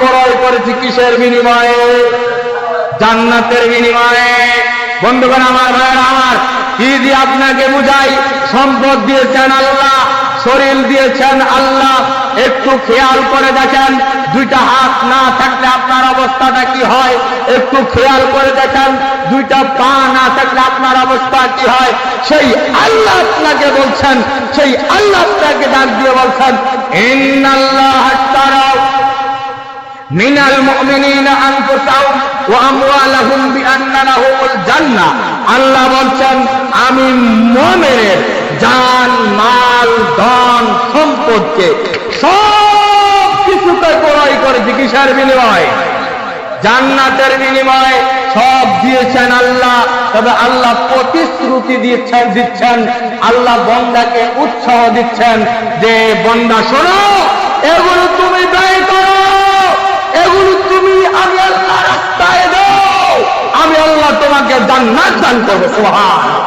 ক্রয় করেছি কিসের বিনিময়ে? জান্নাতের বিনিময়ে। বন্ধুগণ আমার, ভাইয়েরা আমার, কি দিয়ে আপনাকে বুঝাই? সম্পদ দিয়েছেন আল্লাহ, শরীর দিয়েছেন আল্লাহ। একটু খেয়াল করে দেখেন, দুইটা হাত না থাকলে আপনার অবস্থাটা কি হয়? একটু খেয়াল করে দেখেন, দুইটা পা না থাকলে আপনার অবস্থা কি হয়? সেই আল্লাহ আপনাকে বলছেন, সেই আল্লাহ আপনাকে ডাক দিয়ে বলছেন, ইন্নাল্লাহ আশতারা মিনাল মুমিনিনা আনফুসাহুম ওয়া আমওয়ালাহুম বিআন্না লাহুমুল জান্নাহ। আল্লাহ বলছেন, আমি মুমিনের জান, মাল, ধন, সম্পদকে সব কিছুকে ক্রয় করেছি কিসের বিনিময়ে? জান্নাতের বিনিময়ে। সব দিয়েছেন আল্লাহ। তবে আল্লাহ প্রতিশ্রুতি দিচ্ছেন, আল্লাহ বান্দাকে উৎসাহ দিচ্ছেন যে বান্দা শোনো, এগুলো তুমি ব্যয় করো, এগুলো তুমি আমি আল্লাহ রাস্তায় দাও, আমি আল্লাহ তোমাকে জান্নাত দান করবো। সুবহানাল্লাহ।